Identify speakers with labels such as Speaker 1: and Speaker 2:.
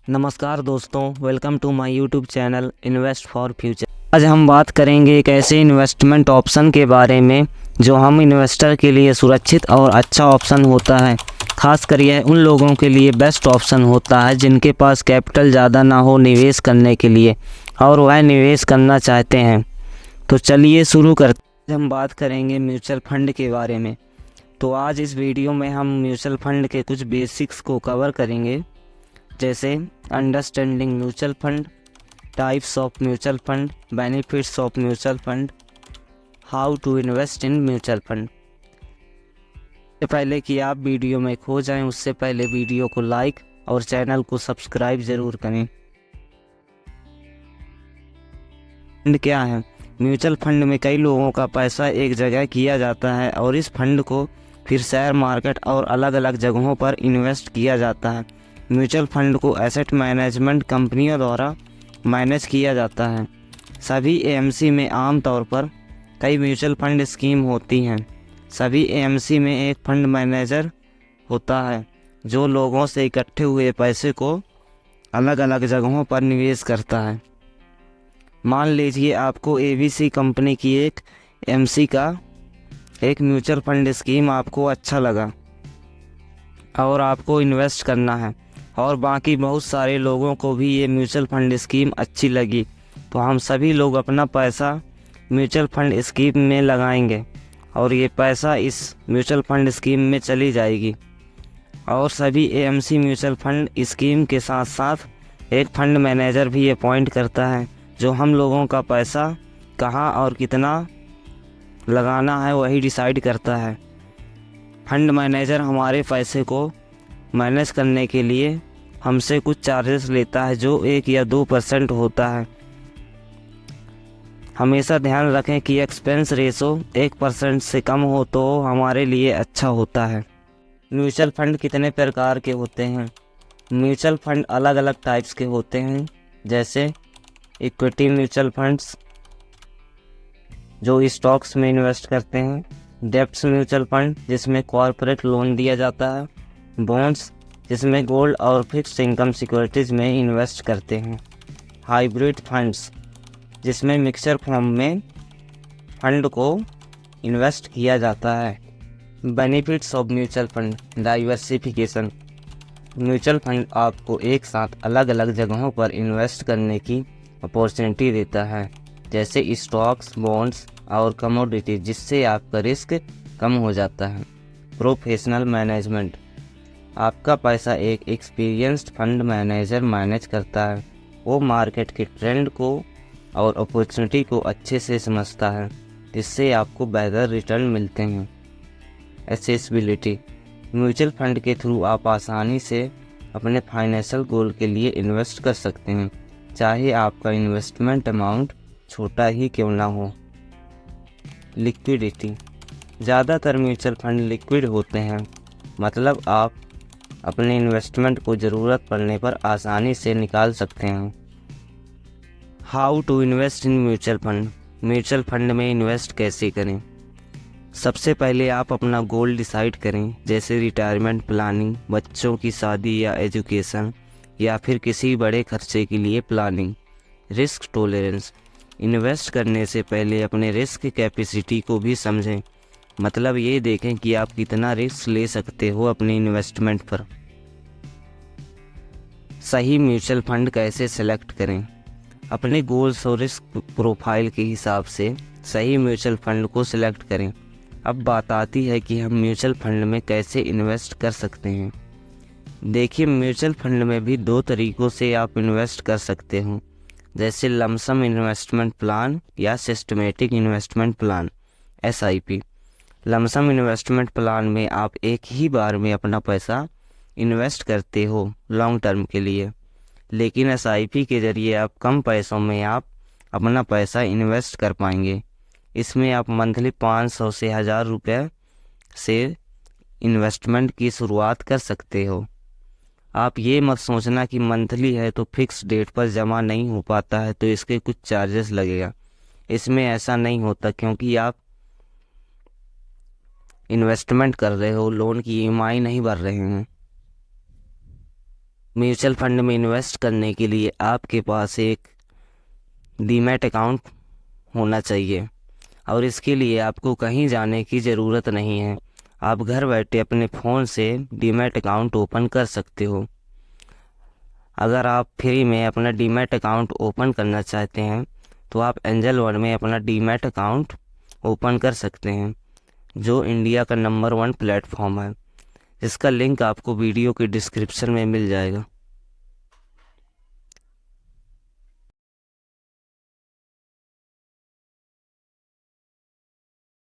Speaker 1: नमस्कार दोस्तों, welcome to my YouTube channel invest for future. आज हम बात करेंगे एक ऐसे इन्वेस्टमेंट ऑप्शन के बारे में जो हम इन्वेस्टर के लिए सुरक्षित और अच्छा ऑप्शन होता है। खासकर यह उन लोगों के लिए बेस्ट ऑप्शन होता है जिनके पास कैपिटल ज़्यादा ना हो निवेश करने के लिए और वह निवेश करना चाहते हैं। तो चलिए शुरू करते हैं। हम बात करेंगे म्यूचुअल फंड के बारे में। तो आज इस वीडियो में हम म्यूचुअल फंड के कुछ बेसिक्स को कवर करेंगे, जैसे understanding mutual fund, types of mutual fund, benefits of mutual fund, how to invest in mutual fund. इससे पहले कि आप वीडियो में खो जाएं, उससे पहले वीडियो को लाइक और चैनल को सब्सक्राइब ज़रूर करें। फंड क्या है? म्यूचुअल फंड में कई लोगों का पैसा एक जगह किया जाता है और इस फंड को फिर शेयर मार्केट और अलग अलग जगहों पर इन्वेस्ट किया जाता है। म्यूचुअल फंड को एसेट मैनेजमेंट कंपनियों द्वारा मैनेज किया जाता है। सभी एएमसी में आमतौर पर कई म्यूचुअल फंड स्कीम होती हैं। सभी एएमसी में एक फंड मैनेजर होता है जो लोगों से इकट्ठे हुए पैसे को अलग अलग जगहों पर निवेश करता है। मान लीजिए आपको एबीसी कंपनी की एक एएमसी का एक म्यूचुअल फंड स्कीम आपको अच्छा लगा और आपको इन्वेस्ट करना है, और बाकी बहुत सारे लोगों को भी ये म्यूचुअल फंड स्कीम अच्छी लगी, तो हम सभी लोग अपना पैसा म्यूचुअल फंड स्कीम में लगाएंगे और ये पैसा इस म्यूचुअल फंड स्कीम में चली जाएगी। और सभी एएमसी म्यूचुअल फंड स्कीम के साथ साथ एक फंड मैनेजर भी अपॉइंट करता है जो हम लोगों का पैसा कहाँ और कितना लगाना है वही डिसाइड करता है। फंड मैनेजर हमारे पैसे को मैनेज करने के लिए हमसे कुछ चार्जेस लेता है जो 1 या 2% होता है। हमेशा ध्यान रखें कि एक्सपेंस रेशो 1% से कम हो तो हमारे लिए अच्छा होता है। म्यूचुअल फंड कितने प्रकार के होते हैं? म्यूचुअल फंड अलग अलग टाइप्स के होते हैं, जैसे इक्विटी म्यूचुअल फंड्स जो स्टॉक्स में इन्वेस्ट करते हैं, डेब्ट्स म्यूचुअल फंड जिसमें कॉर्पोरेट लोन दिया जाता है, बॉन्ड्स जिसमें गोल्ड और फिक्स्ड इनकम सिक्योरिटीज़ में इन्वेस्ट करते हैं, हाइब्रिड फंड्स जिसमें मिक्सचर फॉर्म में फंड को इन्वेस्ट किया जाता है, benefits of mutual fund diversification. Mutual fund आपको एक साथ अलग अलग जगहों पर इन्वेस्ट करने की अपॉर्चुनिटी देता है, जैसे स्टॉक्स, बॉन्ड्स और कमोडिटी, जिससे आपका रिस्क कम हो जाता है। प्रोफेशनल मैनेजमेंट, आपका पैसा एक एक्सपीरियंस्ड फंड मैनेजर मैनेज करता है। वो मार्केट के ट्रेंड को और अपॉर्चुनिटी को अच्छे से समझता है, जिससे आपको बेहतर रिटर्न मिलते हैं। एसेसिबिलिटी, म्यूचुअल फंड के थ्रू आप आसानी से अपने फाइनेंशियल गोल के लिए इन्वेस्ट कर सकते हैं, चाहे आपका इन्वेस्टमेंट अमाउंट छोटा ही क्यों ना हो। लिक्विडिटी, ज़्यादातर म्यूचुअल फंड लिक्विड होते हैं, मतलब आप अपने इन्वेस्टमेंट को ज़रूरत पड़ने पर आसानी से निकाल सकते हैं। How to invest in mutual fund, mutual fund में इन्वेस्ट कैसे करें? सबसे पहले आप अपना गोल डिसाइड करें, जैसे रिटायरमेंट प्लानिंग, बच्चों की शादी या एजुकेशन, या फिर किसी बड़े खर्चे के लिए प्लानिंग। रिस्क टॉलरेंस, इन्वेस्ट करने से पहले अपने रिस्क कैपेसिटी को भी समझें, मतलब ये देखें कि आप कितना रिस्क ले सकते हो अपने इन्वेस्टमेंट पर। सही म्यूचुअल फंड कैसे सेलेक्ट करें? अपने गोल्स और रिस्क प्रोफाइल के हिसाब से सही म्यूचुअल फंड को सिलेक्ट करें। अब बात आती है कि हम म्यूचुअल फंड में कैसे इन्वेस्ट कर सकते हैं। देखिए, म्यूचुअल फंड में भी 2 तरीक़ों से आप इन्वेस्ट कर सकते हो, जैसे लमसम इन्वेस्टमेंट प्लान या systematic investment plan SIP। Lump sum investment plan में आप एक ही बार में अपना पैसा इन्वेस्ट करते हो लॉन्ग टर्म के लिए, लेकिन SIP के ज़रिए आप कम पैसों में आप अपना पैसा इन्वेस्ट कर पाएंगे। इसमें आप मंथली 500 से 1000 रुपये से इन्वेस्टमेंट की शुरुआत कर सकते हो। आप ये मत सोचना कि मंथली है तो फिक्स डेट पर जमा नहीं हो पाता है तो इसके कुछ चार्जेस लगेगा। इसमें ऐसा नहीं होता, क्योंकि आप इन्वेस्टमेंट कर रहे हो, लोन की EMI नहीं भर रहे हैं। म्यूचुअल फंड में इन्वेस्ट करने के लिए आपके पास एक डीमैट अकाउंट होना चाहिए और इसके लिए आपको कहीं जाने की ज़रूरत नहीं है। आप घर बैठे अपने फ़ोन से डीमैट अकाउंट ओपन कर सकते हो। अगर आप फ्री में अपना डीमैट अकाउंट ओपन करना चाहते हैं तो आप एंजल वन में अपना डीमैट अकाउंट ओपन कर सकते हैं, जो इंडिया का नंबर 1 प्लेटफॉर्म है। इसका लिंक आपको वीडियो के डिस्क्रिप्शन में मिल जाएगा।